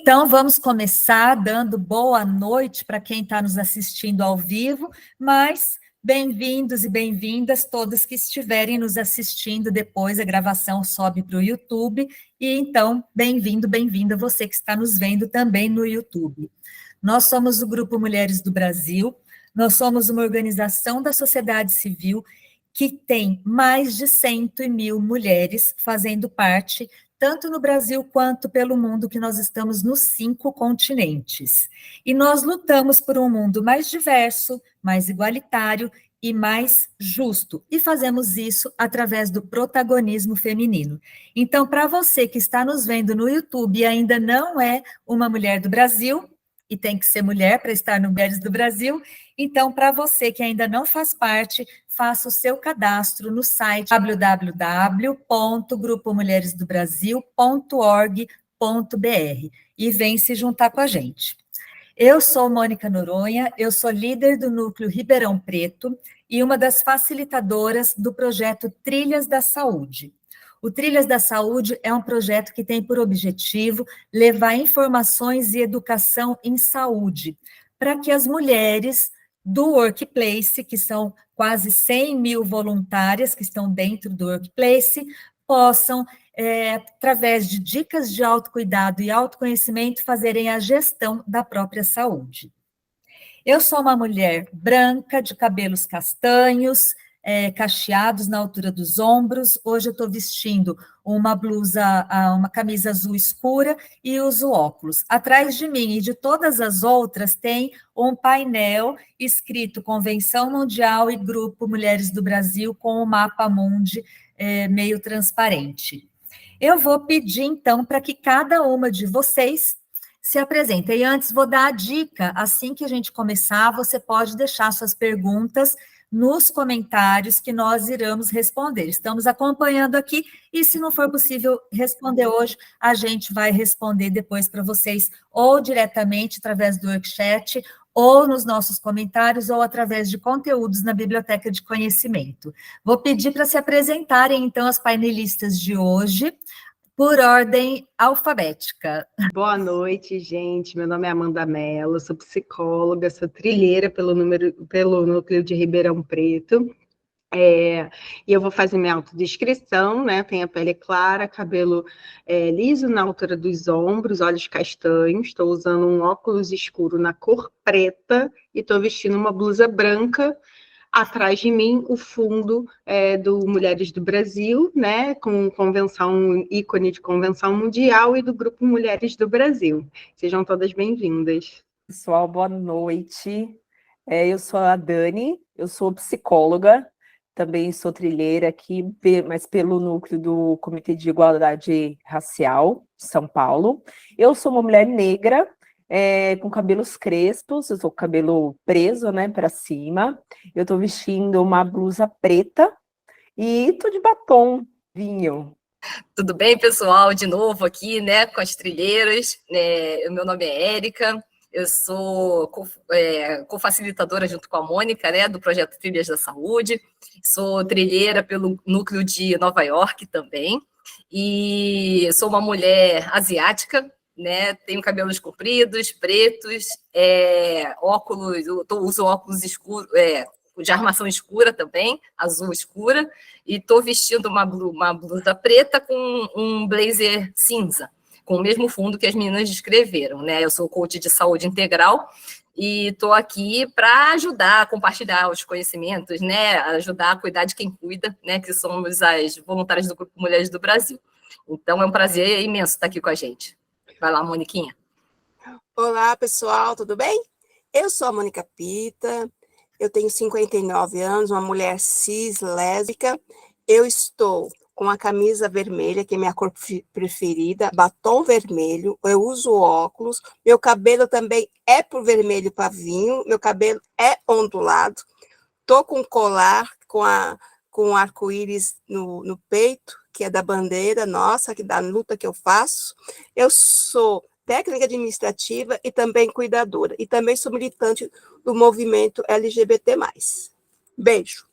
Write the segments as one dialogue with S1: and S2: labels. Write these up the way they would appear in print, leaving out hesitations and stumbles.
S1: Então, vamos começar dando boa noite para quem está nos assistindo ao vivo, mas bem-vindos e bem-vindas todas que estiverem nos assistindo depois, a gravação sobe para o YouTube, e então, bem-vindo, bem-vinda você que está nos vendo também no YouTube. Nós somos o Grupo Mulheres do Brasil, nós somos uma organização da sociedade civil que tem mais de 100.000 mulheres fazendo parte, tanto no Brasil quanto pelo mundo, que nós estamos nos 5 continentes. E nós lutamos por um mundo mais diverso, mais igualitário e mais justo. E fazemos isso através do protagonismo feminino. Então, para você que está nos vendo no YouTube e ainda não é uma mulher do Brasil, e tem que ser mulher para estar no Mulheres do Brasil, então, para você que ainda não faz parte, faça o seu cadastro no site www.grupomulheresdobrasil.org.br e vem se juntar com a gente. Eu sou Mônica Noronha, eu sou líder do Núcleo Ribeirão Preto e uma das facilitadoras do projeto Trilhas da Saúde. O Trilhas da Saúde é um projeto que tem por objetivo levar informações e educação em saúde, para que as mulheres do Workplace, que são quase 100.000 voluntárias que estão dentro do Workplace, possam, através de dicas de autocuidado e autoconhecimento, fazerem a gestão da própria saúde. Eu sou uma mulher branca, de cabelos castanhos, cacheados na altura dos ombros. Hoje eu estou vestindo uma blusa, uma camisa azul escura e uso óculos. Atrás de mim e de todas as outras tem um painel escrito Convenção Mundial e Grupo Mulheres do Brasil, com o mapa mundi meio transparente. Eu vou pedir, então, para que cada uma de vocês se apresente. E antes vou dar a dica, assim que a gente começar, você pode deixar suas perguntas nos comentários que nós iremos responder. Estamos acompanhando aqui e, se não for possível responder hoje, a gente vai responder depois para vocês, ou diretamente através do workchat, ou nos nossos comentários, ou através de conteúdos na Biblioteca de Conhecimento. Vou pedir para se apresentarem, então, as painelistas de hoje, por ordem alfabética.
S2: Boa noite, gente. Meu nome é Amanda Mello, sou psicóloga, sou trilheira pelo Núcleo de Ribeirão Preto. E eu vou fazer minha autodescrição, né? Tenho a pele clara, cabelo liso na altura dos ombros, olhos castanhos. Estou usando um óculos escuro na cor preta e estou vestindo uma blusa branca. Atrás de mim, o fundo do Mulheres do Brasil, né, com ícone de convenção mundial, e do Grupo Mulheres do Brasil. Sejam todas bem-vindas.
S3: Pessoal, boa noite. Eu sou a Dani, eu sou psicóloga, também sou trilheira aqui, mas pelo núcleo do Comitê de Igualdade Racial, de São Paulo. Eu sou uma mulher negra, com cabelos crespos, eu tô com o cabelo preso, né, para cima. Eu tô vestindo uma blusa preta e tô de batom, vinho.
S4: Tudo bem, pessoal? De novo aqui, né, com as trilheiras. O meu nome é Érica, eu sou co-facilitadora junto com a Mônica, né, do projeto Trilhas da Saúde. Sou trilheira pelo núcleo de Nova York também. E sou uma mulher asiática, né? Tenho cabelos compridos, pretos, óculos, uso óculos escuros, de armação escura também, azul escura, e estou vestindo uma blusa preta com um blazer cinza, com o mesmo fundo que as meninas descreveram, né? Eu sou coach de saúde integral e estou aqui para ajudar a compartilhar os conhecimentos, né? Ajudar a cuidar de quem cuida, né? Que somos as voluntárias do Grupo Mulheres do Brasil. Então, é um prazer imenso estar aqui com a gente. Vai lá, Moniquinha.
S5: Olá, pessoal, tudo bem? Eu sou a Mônica Pita, eu tenho 59 anos, uma mulher cis, lésbica. Eu estou com a camisa vermelha, que é minha cor preferida, batom vermelho, eu uso óculos, meu cabelo também é por vermelho pavinho, meu cabelo é ondulado, estou com colar com arco-íris no peito, que é da bandeira nossa, que da luta que eu faço. Eu sou técnica administrativa e também cuidadora. E também sou militante do movimento LGBT+. Beijo.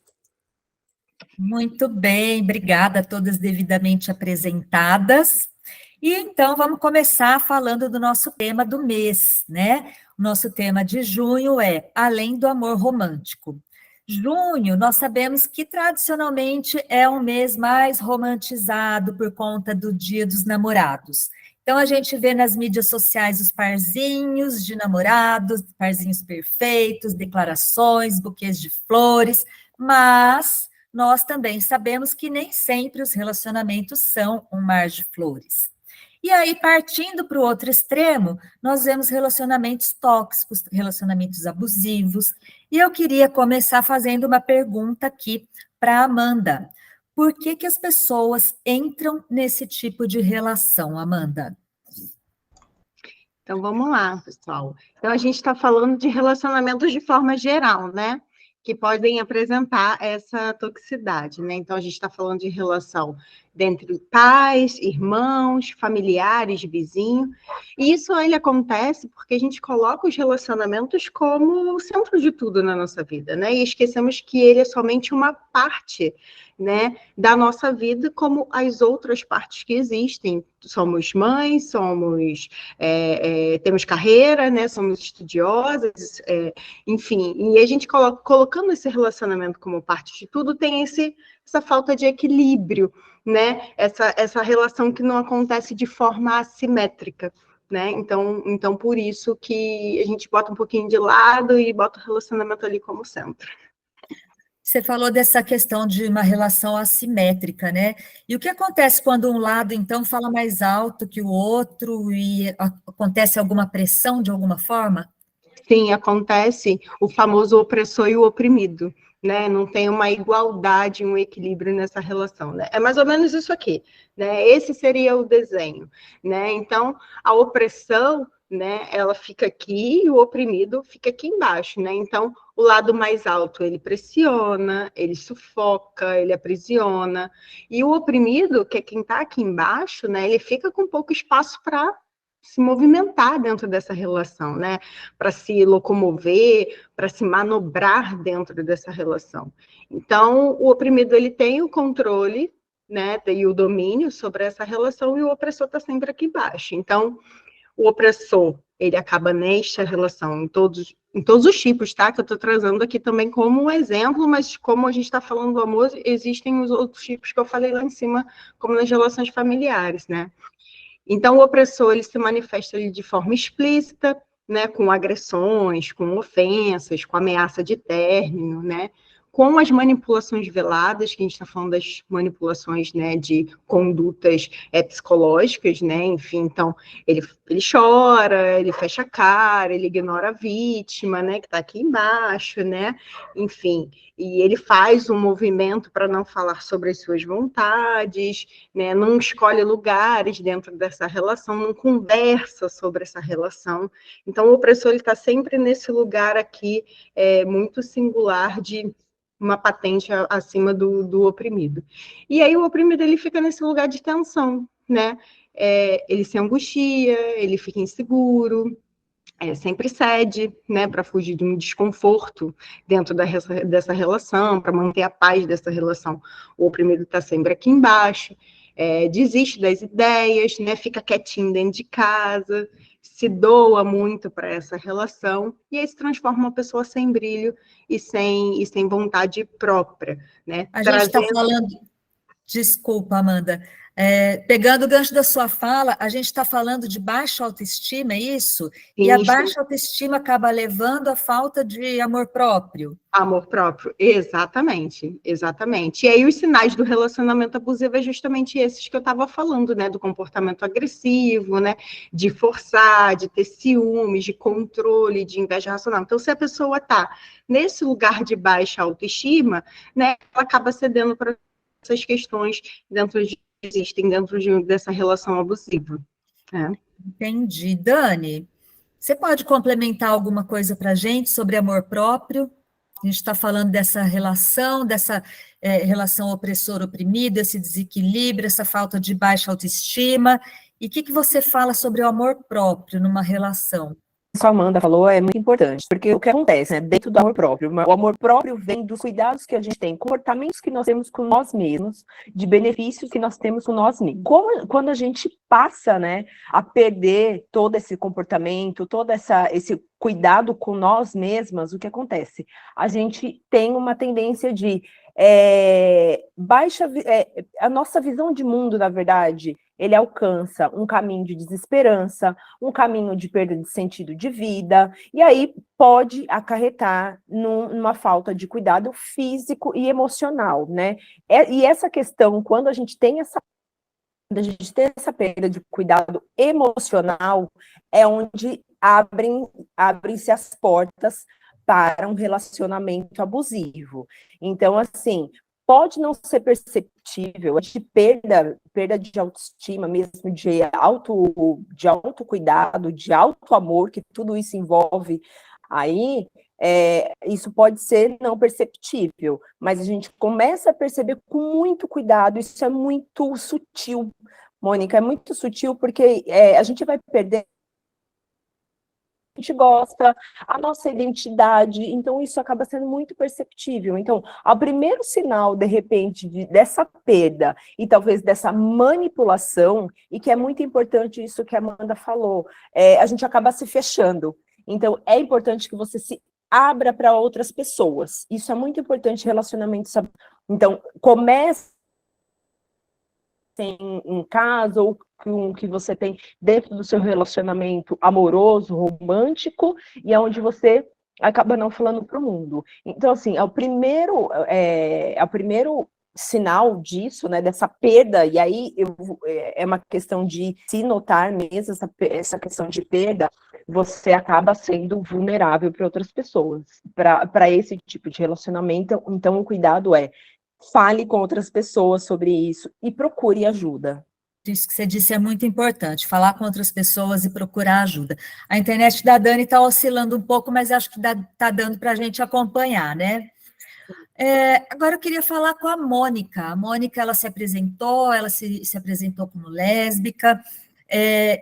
S1: Muito bem, obrigada a todas devidamente apresentadas. E então vamos começar falando do nosso tema do mês, né? O nosso tema de junho é Além do Amor Romântico. Junho, nós sabemos que tradicionalmente é um mês mais romantizado por conta do Dia dos Namorados. Então, a gente vê nas mídias sociais os parzinhos de namorados, parzinhos perfeitos, declarações, buquês de flores, mas nós também sabemos que nem sempre os relacionamentos são um mar de flores. E aí, partindo para o outro extremo, nós vemos relacionamentos tóxicos, relacionamentos abusivos, e eu queria começar fazendo uma pergunta aqui para a Amanda. Por que que as pessoas entram nesse tipo de relação, Amanda?
S2: Então, vamos lá, pessoal. Então, a gente está falando de relacionamentos de forma geral, né? Que podem apresentar essa toxicidade, né? Então, a gente está falando de relação entre pais, irmãos, familiares, vizinhos. E isso ele acontece porque a gente coloca os relacionamentos como o centro de tudo na nossa vida, né? E esquecemos que ele é somente uma parte, né, da nossa vida, como as outras partes que existem. Somos mães, temos carreira, né? Somos estudiosas, enfim. E a gente colocando esse relacionamento como parte de tudo, tem essa falta de equilíbrio, né? Essa relação que não acontece de forma assimétrica, né? Então, por isso que a gente bota um pouquinho de lado e bota o relacionamento ali como centro.
S1: Você falou dessa questão de uma relação assimétrica, né? E o que acontece quando um lado, então, fala mais alto que o outro e acontece alguma pressão de alguma forma?
S2: Sim, acontece o famoso opressor e o oprimido, né? Não tem uma igualdade, um equilíbrio nessa relação, né? É mais ou menos isso aqui, né? Esse seria o desenho, né? Então, a opressão, né, ela fica aqui e o oprimido fica aqui embaixo, né? Então, o lado mais alto, ele pressiona, ele sufoca, ele aprisiona, e o oprimido, que é quem está aqui embaixo, né, ele fica com pouco espaço para se movimentar dentro dessa relação, né? Para se locomover, para se manobrar dentro dessa relação. Então, o oprimido, ele tem o controle, né, e o domínio sobre essa relação, e o opressor está sempre aqui embaixo. Então, o opressor, ele acaba nesta relação, em todos os tipos, tá? Que eu estou trazendo aqui também como um exemplo, mas como a gente está falando do amor, existem os outros tipos que eu falei lá em cima, como nas relações familiares, né? Então, o opressor, ele se manifesta ali de forma explícita, né? Com agressões, com ofensas, com ameaça de término, né? Com as manipulações veladas, que a gente está falando das manipulações, né, de condutas psicológicas, né, enfim, então, ele chora, ele fecha a cara, ele ignora a vítima, né, que está aqui embaixo, né, enfim, e ele faz um movimento para não falar sobre as suas vontades, né, não escolhe lugares dentro dessa relação, não conversa sobre essa relação. Então, o opressor está sempre nesse lugar aqui, muito singular de uma patente acima do oprimido. E aí o oprimido, ele fica nesse lugar de tensão, né? Ele se angustia, ele fica inseguro, sempre cede, né, para fugir de um desconforto dentro dessa relação, para manter a paz dessa relação. O oprimido está sempre aqui embaixo, desiste das ideias, né, fica quietinho dentro de casa, se doa muito para essa relação, e aí se transforma uma pessoa sem brilho e sem vontade própria, né?
S1: A gente está falando... Desculpa, Amanda. Pegando o gancho da sua fala, a gente está falando de baixa autoestima, é isso? E a baixa autoestima acaba levando à falta de amor próprio.
S2: Amor próprio, exatamente, exatamente. E aí os sinais do relacionamento abusivo é justamente esses que eu estava falando, né? Do comportamento agressivo, né? De forçar, de ter ciúmes, de controle, de inveja racional. Então, se a pessoa está nesse lugar de baixa autoestima, né? Ela acaba cedendo para essas questões existem dentro dessa relação abusiva.
S1: Entendi. Dani, você pode complementar alguma coisa para a gente sobre amor próprio? A gente está falando dessa relação relação opressor-oprimido, esse desequilíbrio, essa falta de baixa autoestima. E o que você fala sobre o amor próprio numa relação?
S3: a Amanda falou é muito importante, porque o que acontece, né, dentro do amor próprio, o amor próprio vem dos cuidados que a gente tem, comportamentos que nós temos com nós mesmos, de benefícios que nós temos com nós mesmos. Quando a gente passa, né, a perder todo esse comportamento, esse cuidado com nós mesmas, o que acontece? A gente tem uma tendência de a nossa visão de mundo, na verdade, ele alcança um caminho de desesperança, um caminho de perda de sentido de vida, e aí pode acarretar numa falta de cuidado físico e emocional, né? E essa questão, quando a gente tem essa perda de cuidado emocional, é onde abrem-se as portas para um relacionamento abusivo. Então, assim, pode não ser perceptível, de perda de autoestima, mesmo de autocuidado, de autoamor, que tudo isso envolve aí, isso pode ser não perceptível, mas a gente começa a perceber com muito cuidado, isso é muito sutil, Mônica, é muito sutil, porque a gente vai perder a gente gosta, a nossa identidade, então isso acaba sendo muito perceptível. Então, o primeiro sinal, de repente, dessa perda e talvez dessa manipulação, e que é muito importante isso que a Amanda falou, a gente acaba se fechando. Então, é importante que você se abra para outras pessoas. Isso é muito importante, relacionamento. Então, comece em casa, ou que você tem dentro do seu relacionamento amoroso, romântico, e é onde você acaba não falando para o mundo. Então, assim, é o primeiro sinal disso, né, dessa perda, e aí é uma questão de se notar mesmo essa questão de perda, você acaba sendo vulnerável para outras pessoas, para esse tipo de relacionamento. Então, o cuidado fale com outras pessoas sobre isso e procure ajuda.
S1: Isso que você disse é muito importante, falar com outras pessoas e procurar ajuda. A internet da Dani está oscilando um pouco, mas acho que está dando para a gente acompanhar, né? Agora eu queria falar com a Mônica. A Mônica, ela se apresentou como lésbica.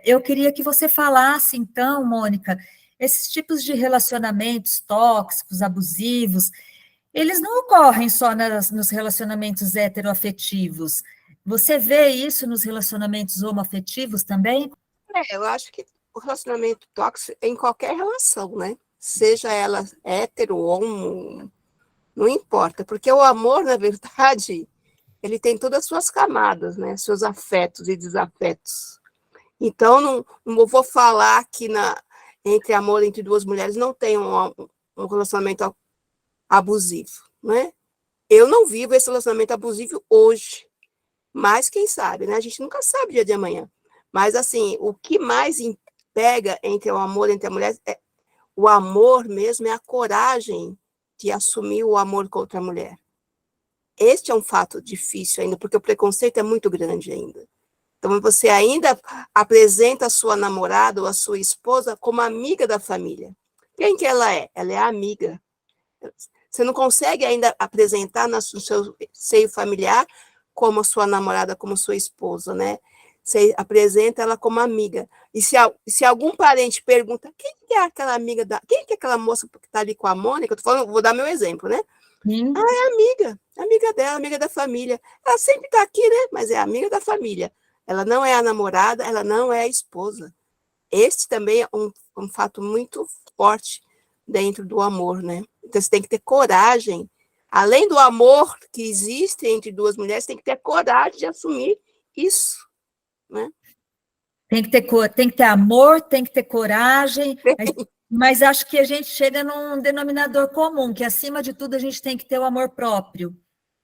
S1: Eu queria que você falasse, então, Mônica, esses tipos de relacionamentos tóxicos, abusivos, eles não ocorrem só nos relacionamentos heteroafetivos. Você vê isso nos relacionamentos homoafetivos também?
S5: Eu acho que o relacionamento tóxico é em qualquer relação, né? Seja ela hétero, homo, não importa, porque o amor, na verdade, ele tem todas as suas camadas, né? Seus afetos e desafetos. Então, não vou falar que entre amor entre duas mulheres não tem um relacionamento abusivo, né? Eu não vivo esse relacionamento abusivo hoje, mas quem sabe, né? A gente nunca sabe o dia de amanhã. Mas, assim, o que mais pega entre o amor entre a mulher, o amor mesmo, é a coragem de assumir o amor com outra mulher. Este é um fato difícil ainda, porque o preconceito é muito grande ainda. Então, você ainda apresenta a sua namorada ou a sua esposa como amiga da família. Quem que ela é? Ela é amiga. Você não consegue ainda apresentar no seu seio familiar como a sua namorada, como sua esposa, né? Você apresenta ela como amiga. E se algum parente pergunta, quem que é aquela amiga quem que é aquela moça que está ali com a Mônica? Eu tô falando, vou dar meu exemplo, né? É amiga dela, amiga da família. Ela sempre está aqui, né? Mas é amiga da família. Ela não é a namorada, ela não é a esposa. Este também é um fato muito forte dentro do amor, né? Então, você tem que ter coragem. Além do amor que existe entre duas mulheres, tem que ter coragem de assumir isso, né?
S1: Tem que ter amor, tem que ter coragem, mas acho que a gente chega num denominador comum, que acima de tudo a gente tem que ter o amor próprio,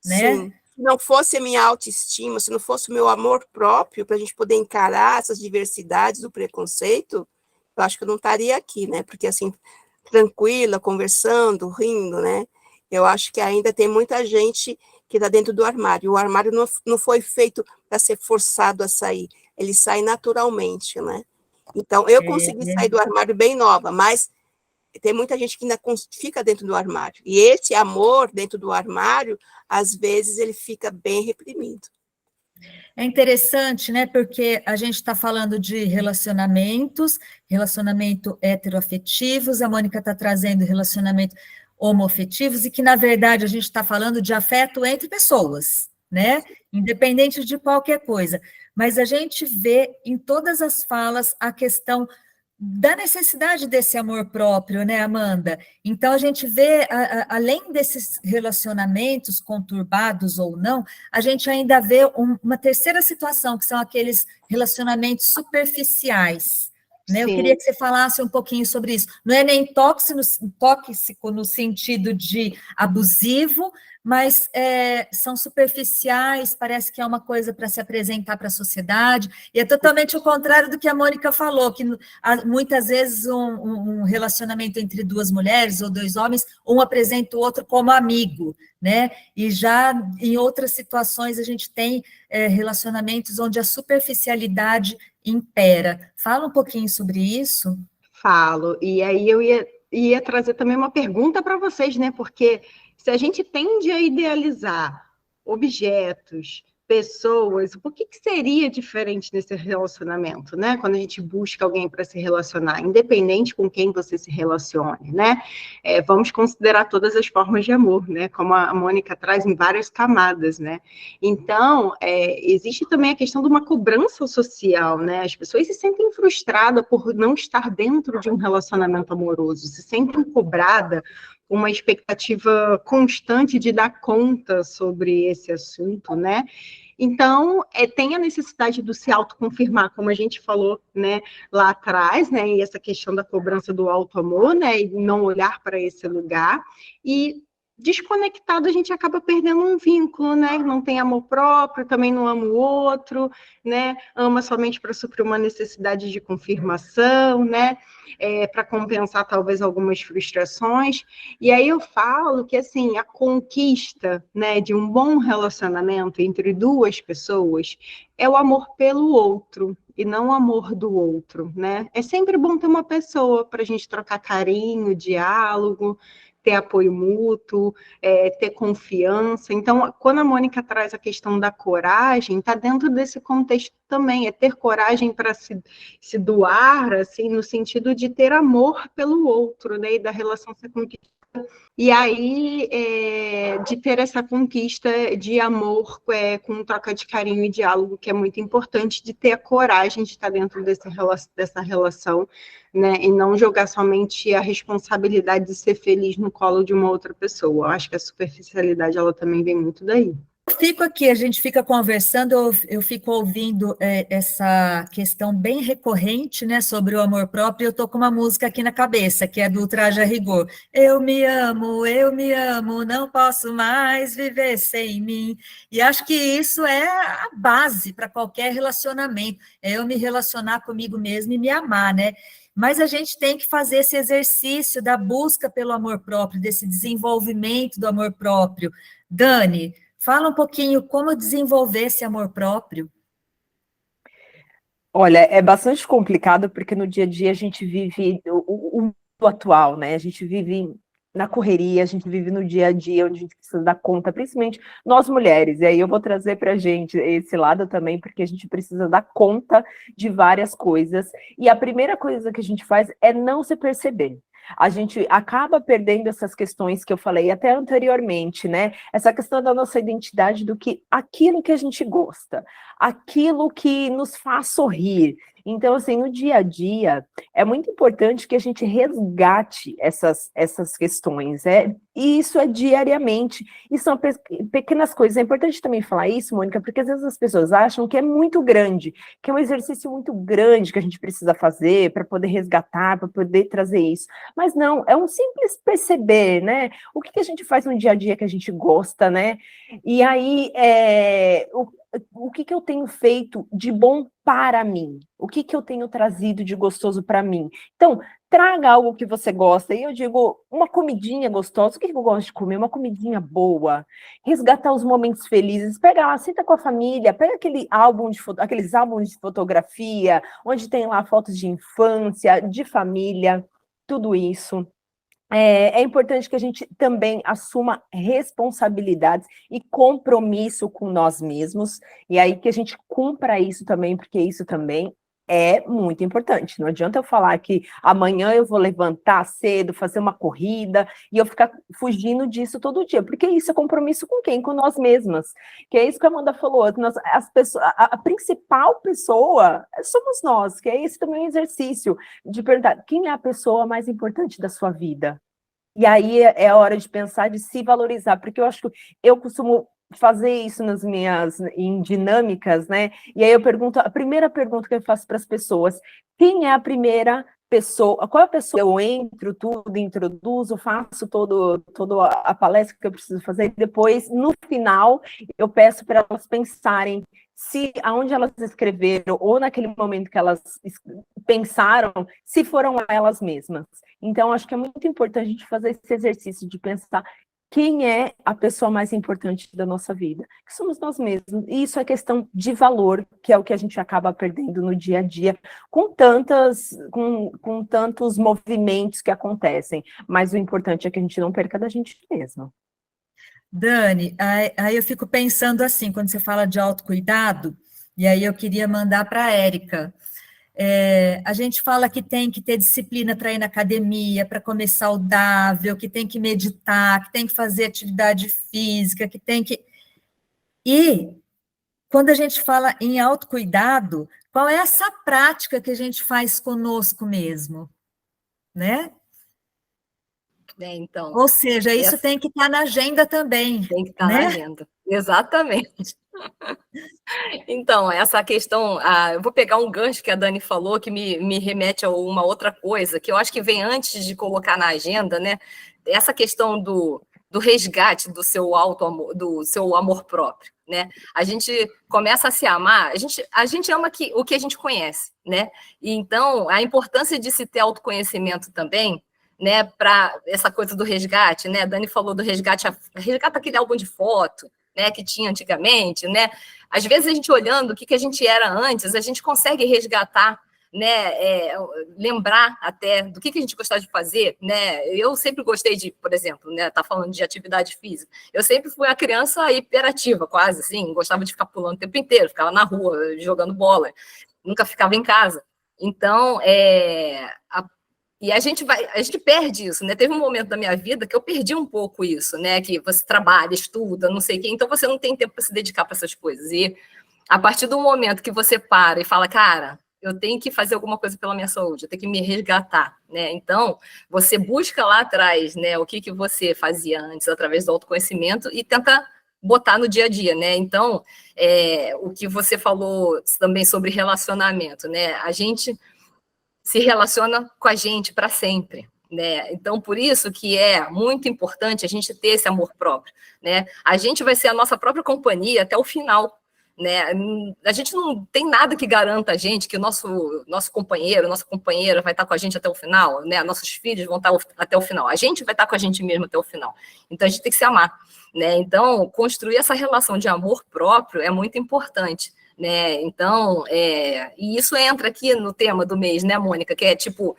S1: né?
S5: Sim. Se não fosse a minha autoestima, se não fosse o meu amor próprio, para a gente poder encarar essas diversidades do preconceito, eu acho que eu não estaria aqui, né? Porque, assim, tranquila, conversando, rindo, né? Eu acho que ainda tem muita gente que está dentro do armário. O armário não foi feito para ser forçado a sair, ele sai naturalmente, né? Então, eu consegui sair do armário bem nova, mas tem muita gente que ainda fica dentro do armário. E esse amor dentro do armário, às vezes, ele fica bem reprimido.
S1: É interessante, né? Porque a gente está falando de relacionamentos, relacionamento heteroafetivos, a Mônica está trazendo relacionamento homoafetivos, e que, na verdade, a gente está falando de afeto entre pessoas, né? Independente de qualquer coisa. Mas a gente vê em todas as falas a questão da necessidade desse amor próprio, né, Amanda? Então, a gente vê, além desses relacionamentos conturbados ou não, a gente ainda vê uma terceira situação, que são aqueles relacionamentos superficiais, né? Eu queria que você falasse um pouquinho sobre isso. Não é nem tóxico no sentido de abusivo, mas são superficiais, parece que é uma coisa para se apresentar para a sociedade, e é totalmente o contrário do que a Mônica falou, que muitas vezes um relacionamento entre duas mulheres ou dois homens, um apresenta o outro como amigo, né? E já em outras situações a gente tem relacionamentos onde a superficialidade impera. Fala um pouquinho sobre isso.
S2: Falo, e aí eu ia trazer também uma pergunta para vocês, né? Porque se a gente tende a idealizar objetos, pessoas, o que seria diferente nesse relacionamento, né? Quando a gente busca alguém para se relacionar, independente com quem você se relacione, né? Vamos considerar todas as formas de amor, né? Como a Mônica traz em várias camadas, né? Então, existe também a questão de uma cobrança social, né? As pessoas se sentem frustradas por não estar dentro de um relacionamento amoroso, se sentem cobradas, uma expectativa constante de dar conta sobre esse assunto, né? Então, tem a necessidade do se autoconfirmar, como a gente falou, né, lá atrás, né, e essa questão da cobrança do auto-amor, né, e não olhar para esse lugar, e desconectado a gente acaba perdendo um vínculo, né, não tem amor próprio, também não ama o outro, né, ama somente para suprir uma necessidade de confirmação, né, para compensar talvez algumas frustrações. E aí eu falo que, assim, a conquista, né, de um bom relacionamento entre duas pessoas é o amor pelo outro e não o amor do outro, né? É sempre bom ter uma pessoa para a gente trocar carinho, diálogo, ter apoio mútuo, ter confiança. Então, quando a Mônica traz a questão da coragem, está dentro desse contexto também, é ter coragem para se doar, assim, no sentido de ter amor pelo outro, né, e da relação ser conquistada. E aí, de ter essa conquista de amor com troca de carinho e diálogo, que é muito importante, de ter a coragem de estar dentro dessa relação, né, e não jogar somente a responsabilidade de ser feliz no colo de uma outra pessoa. Eu acho que a superficialidade, ela também vem muito daí.
S1: Fico aqui, a gente fica conversando, eu fico ouvindo essa questão bem recorrente, né, sobre o amor próprio, e eu estou com uma música aqui na cabeça, que é do Traje a Rigor. Eu me amo, não posso mais viver sem mim. E acho que isso é a base para qualquer relacionamento, é eu me relacionar comigo mesmo e me amar, né? Mas a gente tem que fazer esse exercício da busca pelo amor próprio, desse desenvolvimento do amor próprio. Dani, fala um pouquinho como desenvolver esse amor próprio.
S3: Olha, é bastante complicado porque no dia a dia a gente vive o mundo atual, né? A gente vive na correria, a gente vive no dia a dia, onde a gente precisa dar conta, principalmente nós mulheres. E aí eu vou trazer para a gente esse lado também, porque a gente precisa dar conta de várias coisas. E a primeira coisa que a gente faz é não se perceber. A gente acaba perdendo essas questões que eu falei até anteriormente, né? Essa questão da nossa identidade, do que aquilo que a gente gosta, aquilo que nos faz sorrir. Então, assim, no dia a dia, é muito importante que a gente resgate essas questões, e isso é diariamente, e são pequenas coisas. É importante também falar isso, Mônica, porque às vezes as pessoas acham que é muito grande, que é um exercício muito grande que a gente precisa fazer para poder resgatar, para poder trazer isso. Mas não, é um simples perceber, né? O que a gente faz no dia a dia que a gente gosta, né? E aí, o que eu tenho feito de bom para mim? O que eu tenho trazido de gostoso para mim? Então, traga algo que você gosta. E eu digo, uma comidinha gostosa. O que eu gosto de comer? Uma comidinha boa. Resgatar os momentos felizes. Pega lá, senta com a família. Pega aqueles álbuns de fotografia, onde tem lá fotos de infância, de família, tudo isso. é importante que a gente também assuma responsabilidades e compromisso com nós mesmos, e aí que a gente cumpra isso também, porque isso também é muito importante. Não adianta eu falar que amanhã eu vou levantar cedo, fazer uma corrida, e eu ficar fugindo disso todo dia, porque isso é compromisso com quem? Com nós mesmas. Que é isso que a Amanda falou, a principal pessoa somos nós, que é esse também um exercício de perguntar, quem é a pessoa mais importante da sua vida? E aí é a hora de pensar, de se valorizar, porque eu acho que eu costumo fazer isso em dinâmicas, né? E aí a primeira pergunta que eu faço para as pessoas, quem é a primeira pessoa, qual é a pessoa? Eu entro tudo, introduzo, faço toda a palestra que eu preciso fazer, e depois, no final, eu peço para elas pensarem se aonde elas escreveram, ou naquele momento que elas pensaram, se foram elas mesmas. Então, acho que é muito importante a gente fazer esse exercício de pensar quem é a pessoa mais importante da nossa vida, que somos nós mesmos. E isso é questão de valor, que é o que a gente acaba perdendo no dia a dia, com tantos movimentos que acontecem. Mas o importante é que a gente não perca da gente mesma.
S1: Dani, aí eu fico pensando assim, quando você fala de autocuidado, e aí eu queria mandar para a Érica. A gente fala que tem que ter disciplina para ir na academia, para comer saudável, que tem que meditar, que tem que fazer atividade física, que tem que... E, quando a gente fala em autocuidado, qual é essa prática que a gente faz conosco mesmo, né?
S4: Então,
S1: Ou seja, isso tem que estar na agenda também.
S4: Tem que estar
S1: né?
S4: na agenda. Exatamente. Então, essa questão, eu vou pegar um gancho que a Dani falou, que me remete a uma outra coisa, que eu acho que vem antes de colocar na agenda, né? Essa questão do resgate do seu auto-amor, do seu amor próprio, né? A gente começa a se amar, a gente ama o que a gente conhece, né? E então, a importância de se ter autoconhecimento também, né, para essa coisa do resgate, né? A Dani falou do resgata aquele álbum de foto, né, que tinha antigamente, né? Às vezes a gente olhando o que a gente era antes, a gente consegue resgatar, né, lembrar até do que a gente gostava de fazer, né? Eu sempre gostei de, por exemplo, né, tá falando de atividade física. Eu sempre fui a criança hiperativa, quase assim, gostava de ficar pulando o tempo inteiro, ficava na rua jogando bola, nunca ficava em casa. Então, e a gente perde isso, né? Teve um momento da minha vida que eu perdi um pouco isso, né? Que você trabalha, estuda, não sei o quê, então você não tem tempo para se dedicar para essas coisas. E a partir do momento que você para e fala, cara, eu tenho que fazer alguma coisa pela minha saúde, eu tenho que me resgatar, né? Então, você busca lá atrás, né? O que você fazia antes através do autoconhecimento e tenta botar no dia a dia, né? Então, o que você falou também sobre relacionamento, né? A gente se relaciona com a gente para sempre, né? Então, por isso que é muito importante a gente ter esse amor próprio, né? A gente vai ser a nossa própria companhia até o final, né? A gente não tem nada que garanta a gente que o nosso companheiro, nossa companheira vai estar com a gente até o final, né? Nossos filhos vão estar até o final. A gente vai estar com a gente mesmo até o final. Então, a gente tem que se amar, né? Então, construir essa relação de amor próprio é muito importante, né? Então, e isso entra aqui no tema do mês, né, Mônica, que é tipo,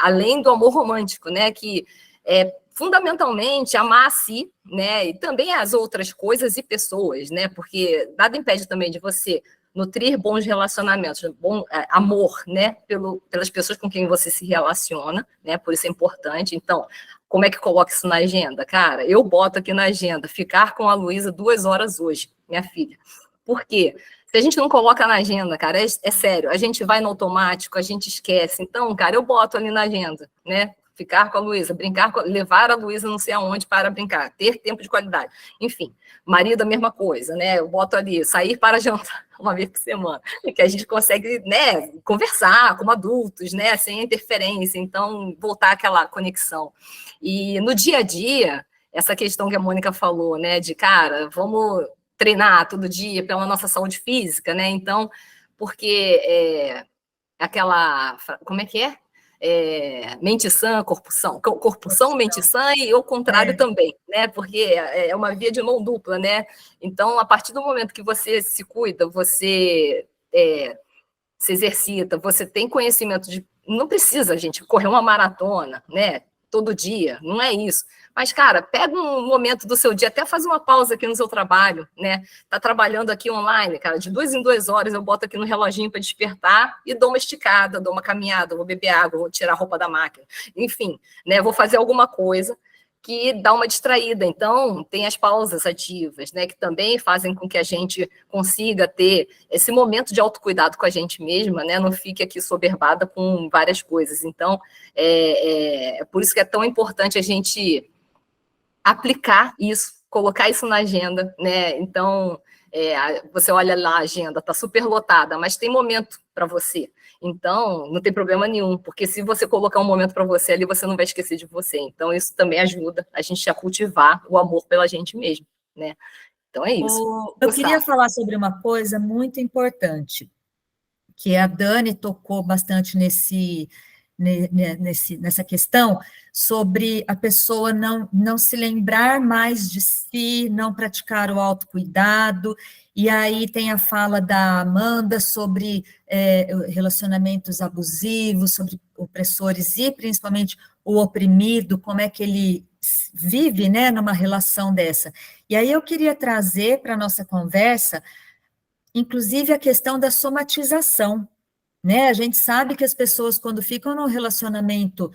S4: além do amor romântico, né, que é fundamentalmente amar a si, né, e também as outras coisas e pessoas, né, porque nada impede também de você nutrir bons relacionamentos, bom amor, né, pelas pessoas com quem você se relaciona, né, por isso é importante. Então, como é que coloca isso na agenda? Cara, eu boto aqui na agenda, ficar com a Luísa 2 horas hoje, minha filha. Por quê? Se a gente não coloca na agenda, cara, é sério, a gente vai no automático, a gente esquece. Então, cara, eu boto ali na agenda, né? Ficar com a Luísa, levar a Luísa não sei aonde para brincar, ter tempo de qualidade. Enfim, marido, a mesma coisa, né? Eu boto ali, sair para jantar uma vez por semana, que a gente consegue, né, conversar como adultos, né, sem interferência, então voltar àquela conexão. E no dia a dia, essa questão que a Mônica falou, né, de, cara, vamos treinar todo dia pela nossa saúde física, né? Então, porque como é que é? Mente sã, corpo são, mente sã e o contrário também, né? Porque é uma via de mão dupla, né? Então, a partir do momento que você se cuida, você se exercita, você tem conhecimento de... Não precisa, gente, correr uma maratona, né? todo dia, não é isso. Mas, cara, pega um momento do seu dia, até faz uma pausa aqui no seu trabalho, né? Tá trabalhando aqui online, cara, de 2 em 2 horas eu boto aqui no reloginho para despertar e dou uma esticada, dou uma caminhada, vou beber água, vou tirar a roupa da máquina, enfim, né? Vou fazer alguma coisa que dá uma distraída. Então, tem as pausas ativas, né, que também fazem com que a gente consiga ter esse momento de autocuidado com a gente mesma, né, não fique aqui soberbada com várias coisas. Então, por isso que é tão importante a gente aplicar isso, colocar isso na agenda, né? Então, você olha lá, a agenda está super lotada, mas tem momento para você. Então, não tem problema nenhum, porque se você colocar um momento para você ali, você não vai esquecer de você. Então, isso também ajuda a gente a cultivar o amor pela gente mesmo, né? Então, é isso.
S1: Eu queria falar sobre uma coisa muito importante, que a Dani tocou bastante nessa questão, sobre a pessoa não se lembrar mais de si, não praticar o autocuidado, e aí tem a fala da Amanda sobre relacionamentos abusivos, sobre opressores e principalmente o oprimido, como é que ele vive, né, numa relação dessa. E aí eu queria trazer para a nossa conversa, inclusive, a questão da somatização, né? A gente sabe que as pessoas, quando ficam num relacionamento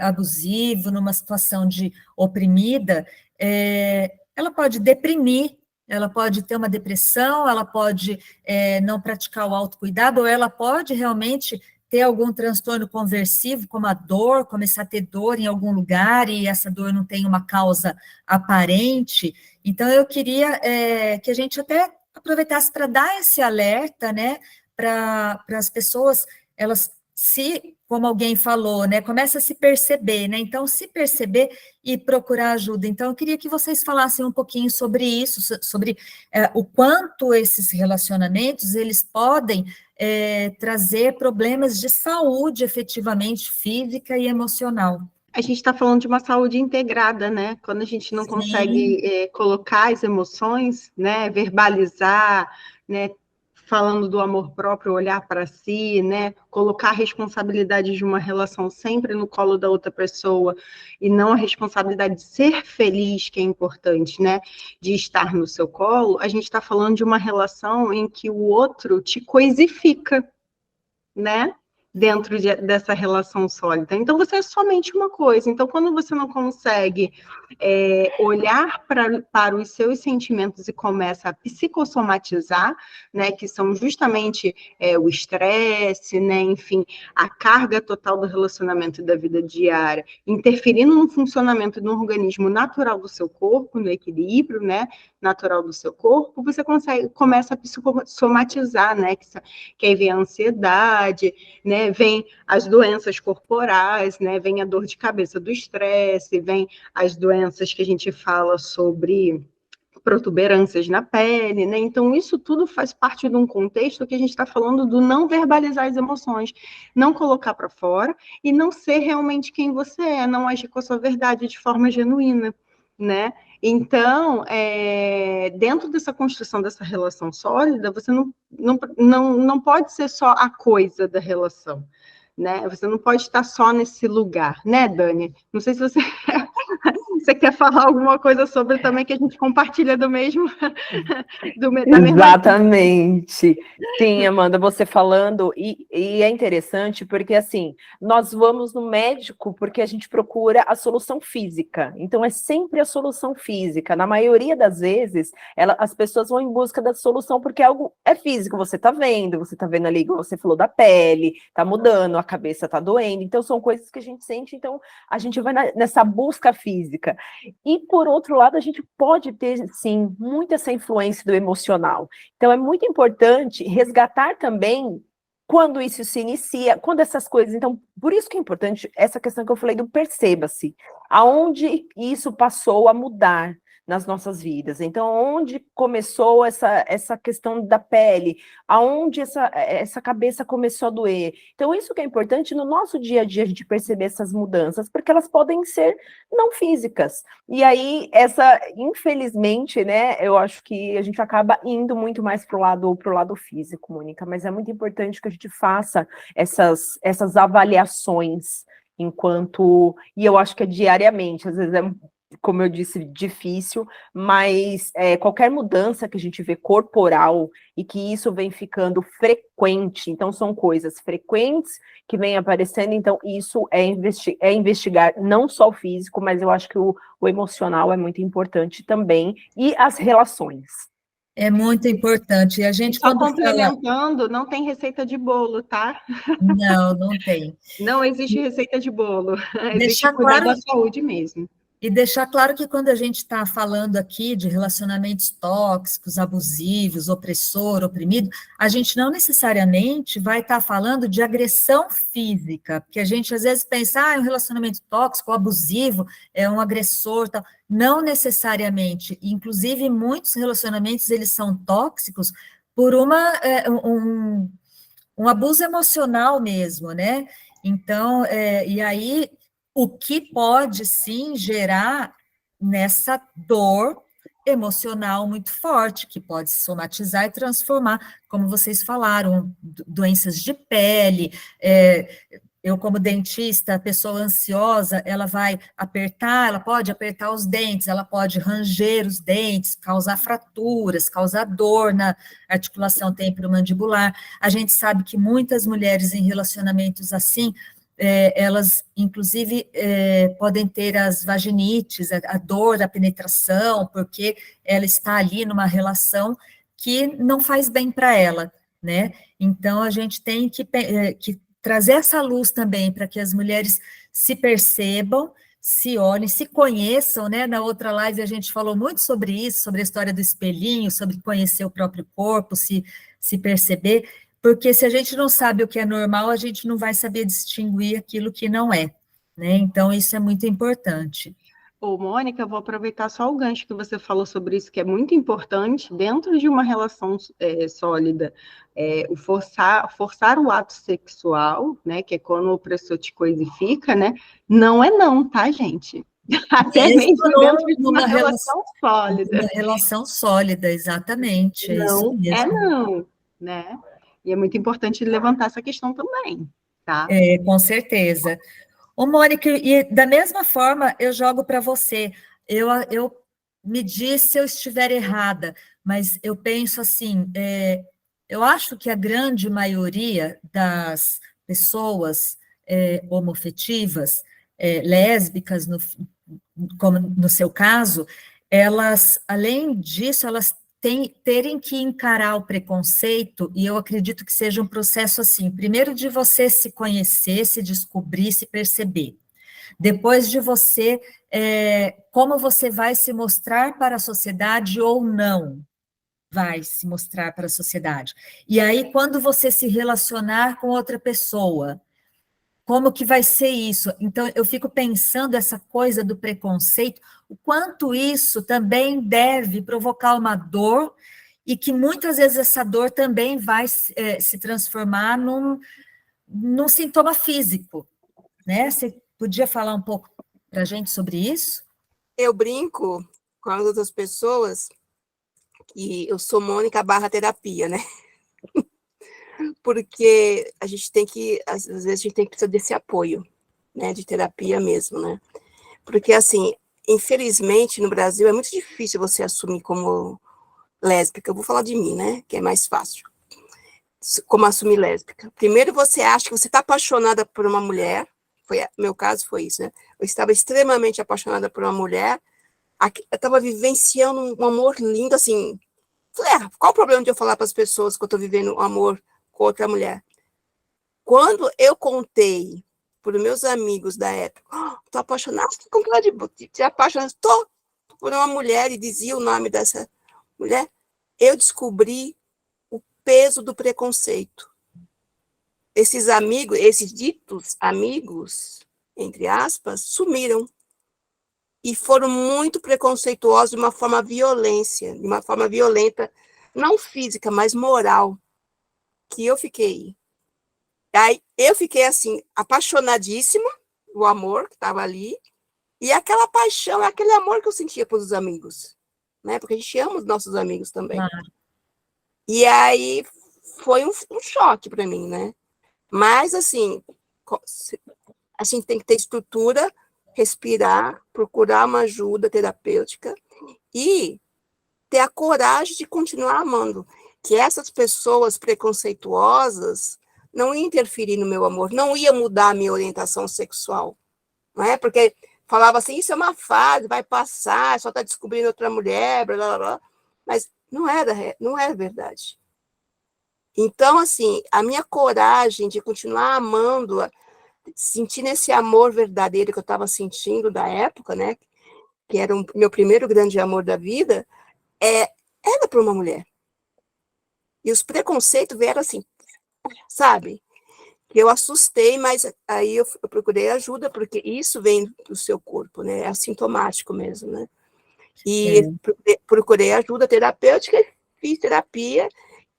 S1: abusivo, numa situação de oprimida, ela pode deprimir, ela pode ter uma depressão, ela pode não praticar o autocuidado, ou ela pode realmente ter algum transtorno conversivo, como a dor, começar a ter dor em algum lugar, e essa dor não tem uma causa aparente. Então, eu queria que a gente até aproveitasse para dar esse alerta, né, para as pessoas, elas como alguém falou, né, começa a se perceber, né, então se perceber e procurar ajuda. Então eu queria que vocês falassem um pouquinho sobre isso, sobre o quanto esses relacionamentos, eles podem trazer problemas de saúde, efetivamente, física e emocional.
S2: A gente está falando de uma saúde integrada, né? Quando a gente não consegue colocar as emoções, né? Verbalizar, né? Falando do amor próprio, olhar para si, né? Colocar a responsabilidade de uma relação sempre no colo da outra pessoa e não a responsabilidade de ser feliz, que é importante, né? De estar no seu colo. A gente está falando de uma relação em que o outro te coisifica, né? Dentro dessa relação sólida. Então, você é somente uma coisa. Então, quando você não consegue olhar para os seus sentimentos e começa a psicossomatizar, né, que são justamente o estresse, né, enfim, a carga total do relacionamento e da vida diária, interferindo no funcionamento do organismo natural do seu corpo, no equilíbrio, né, natural do seu corpo, você começa a psicossomatizar, né, que aí vem a ansiedade, né, vem as doenças corporais, né, vem a dor de cabeça do estresse, vem as doenças que a gente fala sobre protuberâncias na pele, né? Então, isso tudo faz parte de um contexto que a gente está falando do não verbalizar as emoções, não colocar para fora e não ser realmente quem você é, não agir com a sua verdade de forma genuína, né? Então, dentro dessa construção dessa relação sólida, você não pode ser só a coisa da relação, né? Você não pode estar só nesse lugar, né, Dani? Não sei se você você quer falar alguma coisa sobre também, que a gente compartilha do mesmo...
S3: Exatamente. Sim, Amanda, você falando, e é interessante porque, assim, nós vamos no médico porque a gente procura a solução física, então é sempre a solução física. Na maioria das vezes, as pessoas vão em busca da solução porque algo é físico, você tá vendo ali, como você falou, da pele, tá mudando, a cabeça tá doendo, então são coisas que a gente sente, então a gente vai nessa busca física. E, por outro lado, a gente pode ter, sim, muito essa influência do emocional. Então, é muito importante resgatar também quando isso se inicia, quando essas coisas... Então, por isso que é importante essa questão que eu falei do perceba-se. Aonde isso passou a mudar nas nossas vidas. Então, onde começou essa questão da pele, aonde essa cabeça começou a doer. Então, isso que é importante no nosso dia a dia, a gente perceber essas mudanças, porque elas podem ser não físicas. E aí, infelizmente, né, eu acho que a gente acaba indo muito mais pro lado físico, Mônica, mas é muito importante que a gente faça essas avaliações e eu acho que é diariamente, às vezes é, como eu disse, difícil, mas qualquer mudança que a gente vê corporal e que isso vem ficando frequente, então são coisas frequentes que vêm aparecendo, então isso é investigar não só o físico, mas eu acho que o emocional é muito importante também, e as relações.
S1: É muito importante. E a gente,
S2: Só
S1: quando fala...
S2: complementando, não tem receita de bolo, tá?
S1: Não, não tem.
S2: Não existe receita de bolo. Existe
S1: Deixar
S2: cuidar
S1: claro...
S2: da saúde mesmo.
S1: E deixar claro que quando a gente está falando aqui de relacionamentos tóxicos, abusivos, opressor, oprimido, a gente não necessariamente vai estar falando de agressão física, porque a gente às vezes pensa, é um relacionamento tóxico, abusivo, é um agressor, tal. Não necessariamente. Inclusive, muitos relacionamentos, eles são tóxicos por um abuso emocional mesmo, né? Então, e aí... O que pode, sim, gerar nessa dor emocional muito forte, que pode se somatizar e transformar, como vocês falaram, doenças de pele. Eu, como dentista, a pessoa ansiosa, ela vai apertar, ela pode apertar os dentes, ela pode ranger os dentes, causar fraturas, causar dor na articulação temporomandibular. A gente sabe que muitas mulheres em relacionamentos assim, elas, inclusive, podem ter as vaginites, a dor da penetração, porque ela está ali numa relação que não faz bem para ela, né? Então, a gente tem que trazer essa luz também para que as mulheres se percebam, se olhem, se conheçam, né? Na outra live a gente falou muito sobre isso, sobre a história do espelhinho, sobre conhecer o próprio corpo, se perceber, porque se a gente não sabe o que é normal, a gente não vai saber distinguir aquilo que não é, né? Então, isso é muito importante.
S2: Ô, Mônica, eu vou aproveitar só o gancho que você falou sobre isso, que é muito importante dentro de uma relação sólida, o forçar o ato sexual, né, que é quando o opressor te coisifica, né, não é não, tá, gente? Até mesmo dentro de uma relação sólida.
S1: Uma relação sólida, exatamente, é isso
S2: Não é
S1: mesmo.
S2: não, né? E é muito importante levantar essa questão também, tá?
S1: Com certeza. Ô, Mônica, e da mesma forma eu jogo para você, eu me diz se eu estiver errada, mas eu penso assim, eu acho que a grande maioria das pessoas homoafetivas, lésbicas, como no seu caso, elas, além disso, elas terem que encarar o preconceito, e eu acredito que seja um processo assim, primeiro de você se conhecer, se descobrir, se perceber, depois de você, como você vai se mostrar para a sociedade ou não vai se mostrar para a sociedade, e aí quando você se relacionar com outra pessoa, como que vai ser isso? Então, eu fico pensando essa coisa do preconceito, o quanto isso também deve provocar uma dor, e que muitas vezes essa dor também vai se transformar num sintoma físico, né? Você podia falar um pouco para a gente sobre isso?
S5: Eu brinco com as outras pessoas que eu sou Mônica barra terapia, né? Porque a gente tem que, às vezes, a gente tem que precisar desse apoio, né? De terapia mesmo, né? Porque, assim, infelizmente, no Brasil, é muito difícil você assumir como lésbica. Eu vou falar de mim, né? Que é mais fácil. Como assumir lésbica. Primeiro, você acha que você está apaixonada por uma mulher. Meu caso foi isso, né? Eu estava extremamente apaixonada por uma mulher. Eu estava vivenciando um amor lindo, assim. Falei, qual o problema de eu falar para as pessoas que eu estou vivendo um amor com outra mulher? Quando eu contei para os meus amigos da época, estou apaixonada, como que te apaixonada? Estou por uma mulher, e dizia o nome dessa mulher, eu descobri o peso do preconceito. Esses amigos, esses ditos amigos, entre aspas, sumiram. E foram muito preconceituosos de uma forma violenta, não física, mas moral, que eu fiquei. Aí eu fiquei assim, apaixonadíssima, o amor que estava ali, e aquela paixão, aquele amor que eu sentia pelos amigos, né? Porque a gente ama os nossos amigos também. E aí foi um choque para mim, né? Mas, assim, A gente tem que ter estrutura, respirar, procurar uma ajuda terapêutica e ter a coragem de continuar amando. Que essas pessoas preconceituosas não iam interferir no meu amor, não ia mudar a minha orientação sexual. Não é? Porque falava assim, isso é uma fase, vai passar, só está descobrindo outra mulher, blá, blá, blá. Mas não era verdade. Então, assim, a minha coragem de continuar amando, sentindo esse amor verdadeiro que eu estava sentindo da época, né, que era o meu primeiro grande amor da vida, era para uma mulher. E os preconceitos vieram assim, sabe? Que eu assustei, mas aí eu procurei ajuda, porque isso vem do seu corpo, né? É assintomático mesmo, né? E procurei ajuda terapêutica, fiz terapia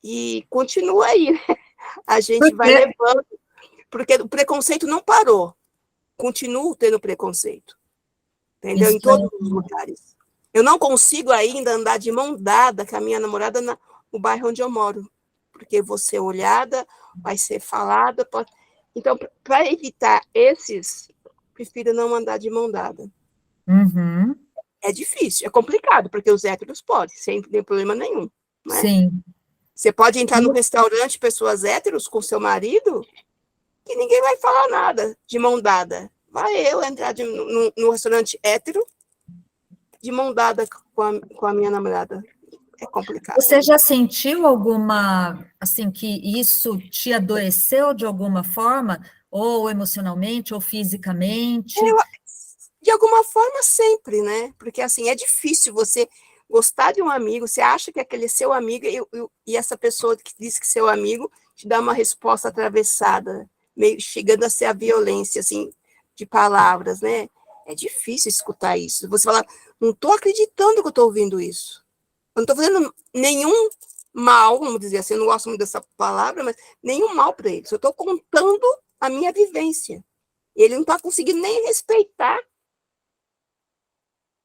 S5: e continua aí, né? A gente vai levando, porque o preconceito não parou. Continuo tendo preconceito, entendeu? Em todos os lugares. Eu não consigo ainda andar de mão dada com a minha namorada no bairro onde eu moro, porque vou ser olhada, vai ser falada. Então, para evitar esses, prefiro não andar de mão dada.
S1: Uhum.
S5: É difícil, é complicado, porque os héteros podem, sem problema nenhum. Né?
S1: Sim.
S5: Você pode entrar no restaurante, pessoas héteros com seu marido, que ninguém vai falar nada de mão dada. Vai eu entrar no restaurante hétero de mão dada com a minha namorada. É complicado.
S1: Você já sentiu alguma, assim, que isso te adoeceu de alguma forma, ou emocionalmente, ou fisicamente?
S5: De alguma forma, sempre, né? Porque, assim, é difícil você gostar de um amigo, você acha que aquele é seu amigo, e essa pessoa que diz que é seu amigo te dá uma resposta atravessada, meio chegando a ser a violência, assim, de palavras, né? É difícil escutar isso. Você fala, não estou acreditando que eu estou ouvindo isso. Eu não estou fazendo nenhum mal, vamos dizer assim, eu não gosto muito dessa palavra, mas nenhum mal para ele. Eu estou contando a minha vivência. E ele não está conseguindo nem respeitar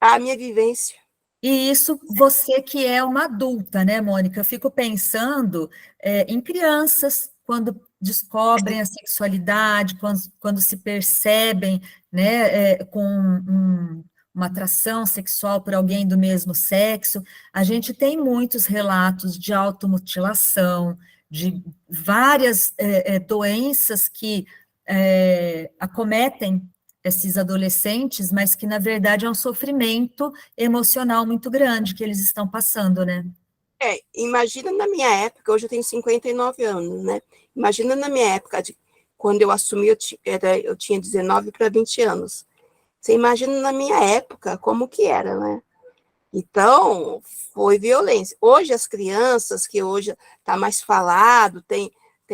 S5: a minha vivência.
S1: E isso, você que é uma adulta, né, Mônica? Eu fico pensando em crianças, quando descobrem a sexualidade, quando se percebem, né, com uma atração sexual por alguém do mesmo sexo. A gente tem muitos relatos de automutilação, de várias doenças que acometem esses adolescentes, mas que, na verdade, é um sofrimento emocional muito grande que eles estão passando, né?
S5: Imagina na minha época, hoje eu tenho 59 anos, né? Imagina na minha época, quando eu assumi, eu tinha 19 para 20 anos. Você imagina na minha época como que era, né? Então, foi violência. Hoje, as crianças, que hoje está mais falado, tem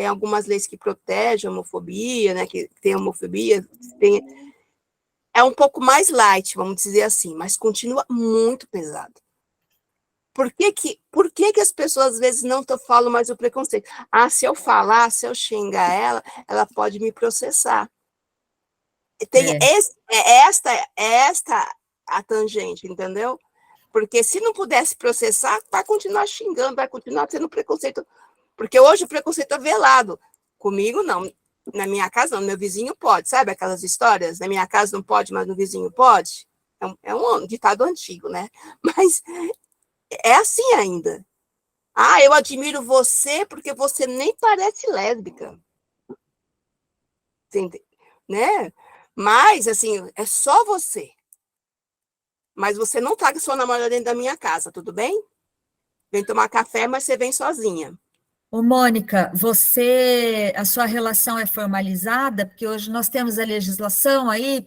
S5: algumas leis que protegem a homofobia, né? Que tem homofobia, é um pouco mais light, vamos dizer assim, mas continua muito pesado. Por que as pessoas, às vezes, não falam mais o preconceito? Se eu falar, se eu xingar ela pode me processar. Esta a tangente, entendeu? Porque se não pudesse processar, vai continuar xingando, vai continuar tendo preconceito. Porque hoje o preconceito é velado. Comigo, não. Na minha casa, não. No meu vizinho pode. Sabe aquelas histórias? Na minha casa não pode, mas no vizinho pode? É um ditado antigo, né? Mas é assim ainda. Eu admiro você porque você nem parece lésbica. Entende? Né? Mas, assim, é só você. Mas você não traga sua namorada dentro da minha casa, tudo bem? Vem tomar café, mas você vem sozinha.
S1: Ô, Mônica, a sua relação é formalizada? Porque hoje nós temos a legislação aí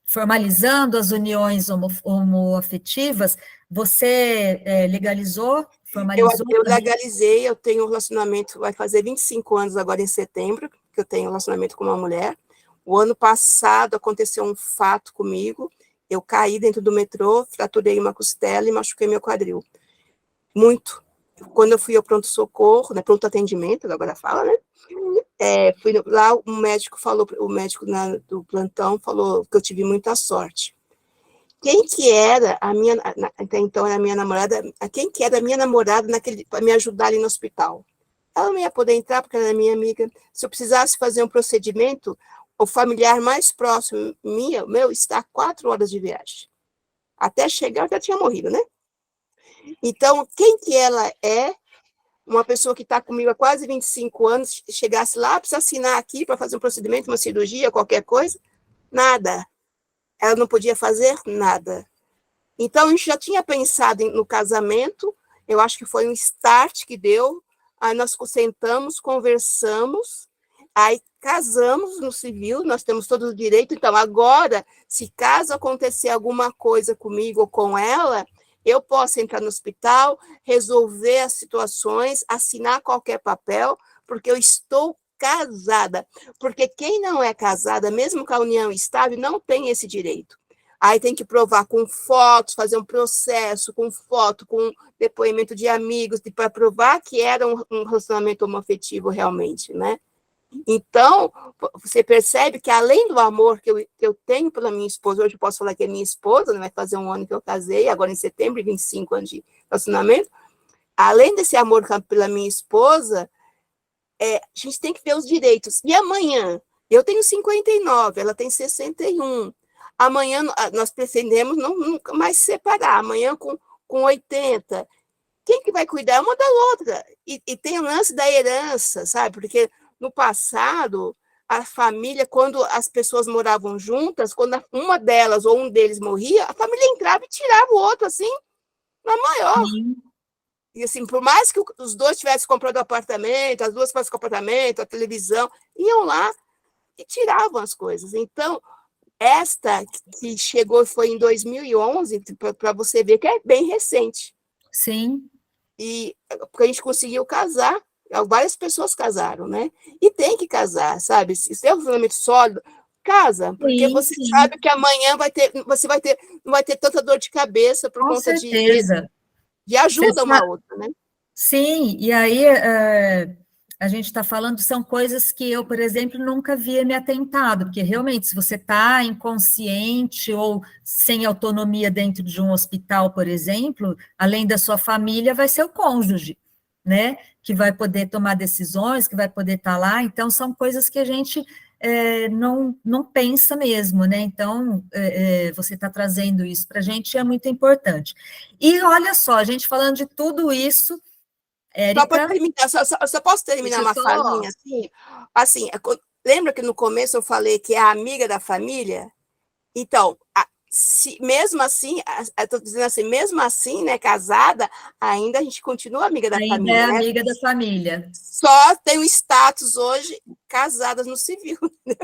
S1: formalizando as uniões homoafetivas. Você legalizou, formalizou?
S5: Eu legalizei, eu tenho um relacionamento, vai fazer 25 anos agora em setembro, que eu tenho um relacionamento com uma mulher. O ano passado aconteceu um fato comigo, eu caí dentro do metrô, fraturei uma costela e machuquei meu quadril. Muito. Quando eu fui ao pronto-socorro, né, pronto-atendimento, agora fala, né? Fui lá, o médico do plantão falou que eu tive muita sorte. Quem que era até então era a minha namorada, quem que era a minha namorada para me ajudar ali no hospital? Ela não ia poder entrar porque ela era minha amiga. Se eu precisasse fazer um procedimento, o familiar mais próximo meu está a 4 horas de viagem. Até chegar, eu já tinha morrido, né? Então, quem que ela é? Uma pessoa que está comigo há quase 25 anos, chegasse lá, precisa assinar aqui para fazer um procedimento, uma cirurgia, qualquer coisa, nada. Ela não podia fazer nada. Então, a gente já tinha pensado no casamento, eu acho que foi um start que deu, aí nós sentamos, conversamos, aí casamos no civil, nós temos todo o direito, então agora, se caso acontecer alguma coisa comigo ou com ela, eu posso entrar no hospital, resolver as situações, assinar qualquer papel, porque eu estou casada. Porque quem não é casada, mesmo com a união estável, não tem esse direito. Aí tem que provar com fotos, fazer um processo com foto, com depoimento de amigos, para provar que era um relacionamento homoafetivo realmente, né? Então, você percebe que além do amor que eu tenho pela minha esposa, hoje eu posso falar que é minha esposa, né? Vai fazer um ano que eu casei, agora em setembro, 25 anos de relacionamento, além desse amor pela minha esposa, a gente tem que ver os direitos. E amanhã, eu tenho 59, ela tem 61. Amanhã nós pretendemos nunca mais se separar. Amanhã com 80. Quem que vai cuidar uma da outra? E tem o lance da herança, sabe? Porque no passado, a família, quando as pessoas moravam juntas, quando uma delas ou um deles morria, a família entrava e tirava o outro, assim, na maior.
S1: Sim.
S5: E assim, por mais que os dois tivessem comprado o apartamento, as duas tivessem o apartamento, a televisão, iam lá e tiravam as coisas. Então, esta que chegou foi em 2011, para você ver que é bem recente.
S1: Sim.
S5: E porque a gente conseguiu casar, várias pessoas casaram, né? E tem que casar, sabe? Se é um relacionamento sólido, casa, porque você sabe que amanhã você não vai ter tanta dor de cabeça por
S1: Com
S5: conta
S1: certeza.
S5: de ajuda uma outra, né?
S1: Sim, e aí a gente está falando, são coisas que eu, por exemplo, nunca havia me atentado, porque realmente, se você está inconsciente ou sem autonomia dentro de um hospital, por exemplo, além da sua família, vai ser o cônjuge, né? Que vai poder tomar decisões, que vai poder estar lá, então são coisas que a gente não pensa mesmo, né? Então, você está trazendo isso para a gente é muito importante. E olha só, a gente falando de tudo isso, Érica?
S5: Só para terminar, só posso terminar uma falinha assim? Assim, lembra que no começo eu falei que é a amiga da família? Então, mesmo assim, estou dizendo assim, mesmo assim, né, casada, ainda a gente continua amiga da família.
S1: Ainda é
S5: né?
S1: amiga da família.
S5: Só tem o status hoje, casadas no civil.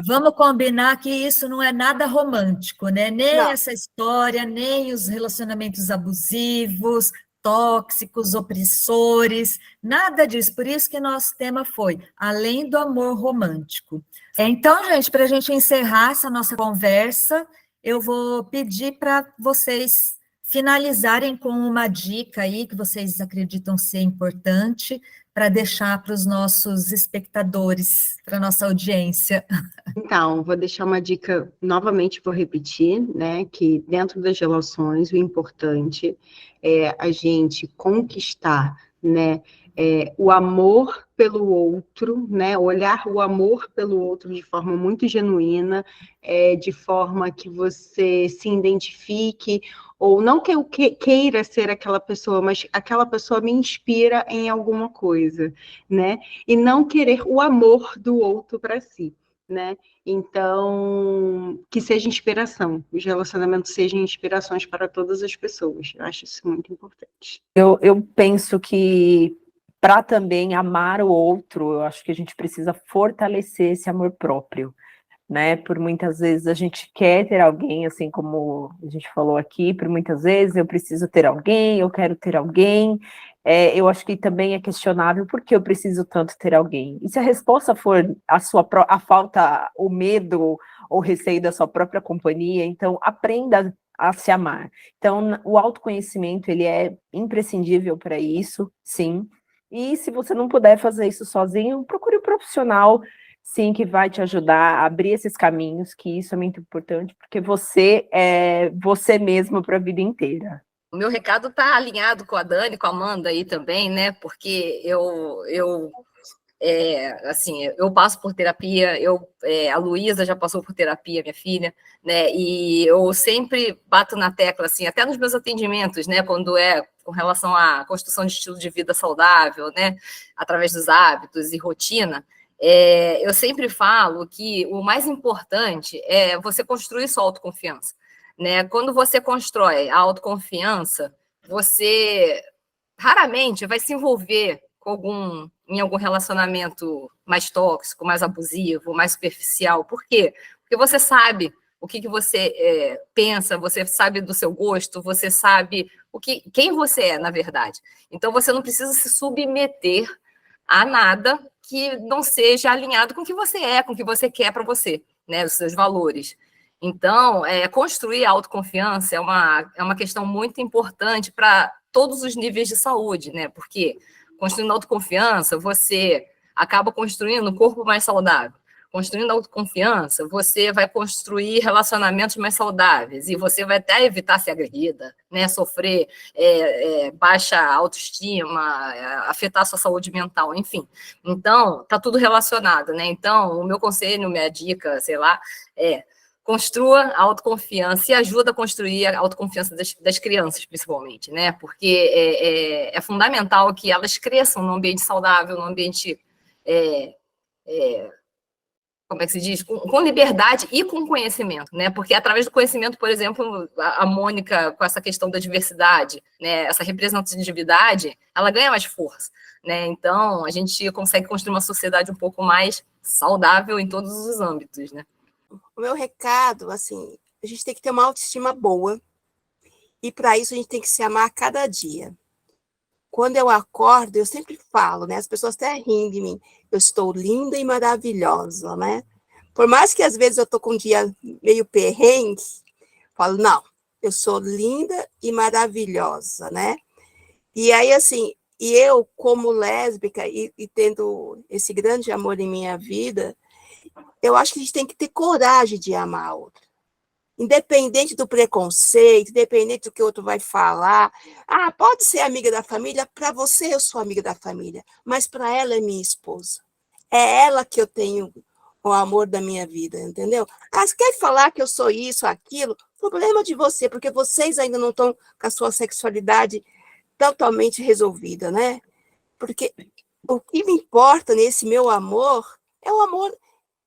S1: Vamos combinar que isso não é nada romântico, né? Nem
S5: Não.
S1: essa história, nem os relacionamentos abusivos, tóxicos, opressores, nada disso. Por isso que nosso tema foi além do amor romântico. Então, gente, para a gente encerrar essa nossa conversa, eu vou pedir para vocês finalizarem com uma dica aí que vocês acreditam ser importante para deixar para os nossos espectadores, para a nossa audiência.
S2: Então, vou deixar uma dica, novamente vou repetir, né, que dentro das relações, o importante é a gente conquistar, né, o amor pelo outro, né, olhar o amor pelo outro de forma muito genuína, de forma que você se identifique, ou não que eu queira ser aquela pessoa, mas aquela pessoa me inspira em alguma coisa, né, e não querer o amor do outro para si. Né? Então, que seja inspiração, os relacionamentos sejam inspirações para todas as pessoas. Eu acho isso muito importante.
S3: Eu penso que para também amar o outro, eu acho que a gente precisa fortalecer esse amor próprio, né? Por muitas vezes a gente quer ter alguém, assim como a gente falou aqui, por muitas vezes eu preciso ter alguém, eu quero ter alguém. Eu acho que também é questionável por que eu preciso tanto ter alguém. E se a resposta for a falta, o medo ou receio da sua própria companhia, então aprenda a se amar. Então, o autoconhecimento, ele é imprescindível para isso, sim. E se você não puder fazer isso sozinho, procure um profissional, sim, que vai te ajudar a abrir esses caminhos, que isso é muito importante, porque você é você mesmo para a vida inteira.
S4: O meu recado está alinhado com a Dani, com a Amanda aí também, né? Porque eu Assim, eu passo por terapia, a Luísa já passou por terapia, minha filha, né? E eu sempre bato na tecla, assim, até nos meus atendimentos, né? Quando com relação à construção de estilo de vida saudável, né? Através dos hábitos e rotina, eu sempre falo que o mais importante é você construir sua autoconfiança, né? Quando você constrói a autoconfiança, você raramente vai se envolver em algum relacionamento mais tóxico, mais abusivo, mais superficial. Por quê? Porque você sabe o que você pensa, você sabe do seu gosto, você sabe quem você é, na verdade. Então, você não precisa se submeter a nada que não seja alinhado com o que você é, com o que você quer para você, né, os seus valores. Então, construir a autoconfiança é uma questão muito importante para todos os níveis de saúde, né? Porque construindo autoconfiança, você acaba construindo um corpo mais saudável. Construindo autoconfiança, você vai construir relacionamentos mais saudáveis e você vai até evitar ser agredida, né? Sofrer baixa autoestima, afetar sua saúde mental, enfim. Então, tá tudo relacionado, né? Então, o meu conselho, minha dica, sei lá, construa a autoconfiança e ajuda a construir a autoconfiança das crianças, principalmente, né? Porque é fundamental que elas cresçam num ambiente saudável, num ambiente, como é que se diz? Com liberdade e com conhecimento, né? Porque através do conhecimento, por exemplo, a Mônica, com essa questão da diversidade, né? Essa representatividade, ela ganha mais força, né? Então, a gente consegue construir uma sociedade um pouco mais saudável em todos os âmbitos, né?
S5: O meu recado, assim, a gente tem que ter uma autoestima boa e para isso a gente tem que se amar a cada dia. Quando eu acordo, eu sempre falo, né? As pessoas até riem de mim. Eu estou linda e maravilhosa, né? Por mais que às vezes eu estou com um dia meio perrengue, falo, não, eu sou linda e maravilhosa, né? E aí, assim, eu como lésbica e tendo esse grande amor em minha vida, eu acho que a gente tem que ter coragem de amar a outra. Independente do preconceito, independente do que o outro vai falar. Ah, pode ser amiga da família, para você eu sou amiga da família, mas para ela é minha esposa. É ela que eu tenho o amor da minha vida, entendeu? Ah, você quer falar que eu sou isso, aquilo? Problema de você, porque vocês ainda não estão com a sua sexualidade totalmente resolvida, né? Porque o que me importa nesse meu amor é o amor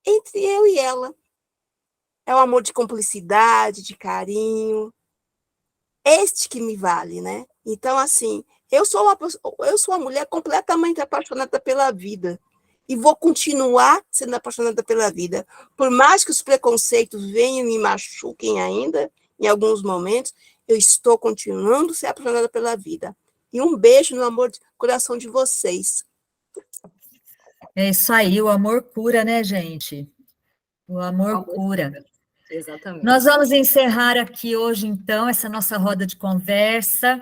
S5: entre eu e ela. É um amor de cumplicidade, de carinho. Este que me vale, né? Então, assim, eu sou uma mulher completamente apaixonada pela vida. E vou continuar sendo apaixonada pela vida. Por mais que os preconceitos venham e me machuquem ainda, em alguns momentos, eu estou continuando a ser apaixonada pela vida. E um beijo no amor de coração de vocês.
S1: É isso aí, o amor cura, né, gente? O amor cura.
S4: Exatamente.
S1: Nós vamos encerrar aqui hoje, então, essa nossa roda de conversa.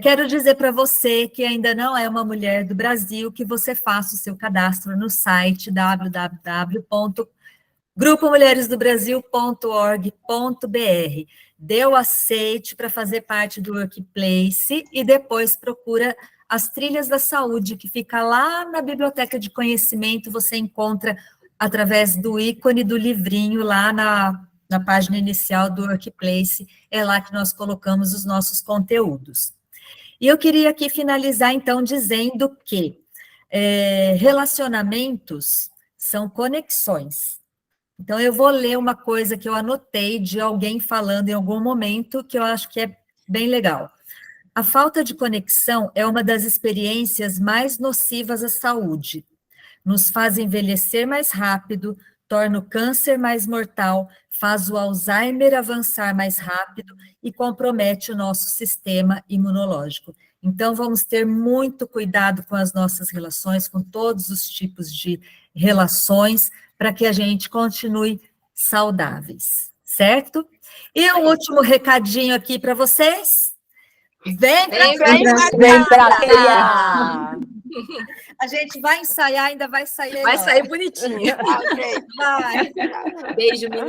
S1: Quero dizer para você que ainda não é uma mulher do Brasil, que você faça o seu cadastro no site www.grupomulheresdobrasil.org.br. Dê o aceite para fazer parte do Workplace e depois procura as Trilhas da Saúde, que fica lá na Biblioteca de Conhecimento, você encontra através do ícone do livrinho lá na página inicial do Workplace, é lá que nós colocamos os nossos conteúdos. E eu queria aqui finalizar, então, dizendo que relacionamentos são conexões. Então, eu vou ler uma coisa que eu anotei de alguém falando em algum momento, que eu acho que é bem legal. A falta de conexão é uma das experiências mais nocivas à saúde. Nos faz envelhecer mais rápido, torna o câncer mais mortal, faz o Alzheimer avançar mais rápido e compromete o nosso sistema imunológico. Então, vamos ter muito cuidado com as nossas relações, com todos os tipos de relações, para que a gente continue saudáveis, certo? E um último recadinho aqui para vocês. Vem
S3: pra criar!
S1: A gente vai ensaiar, ainda vai sair.
S4: Vai sair bonitinho.
S1: Vai.
S4: Beijo, menina.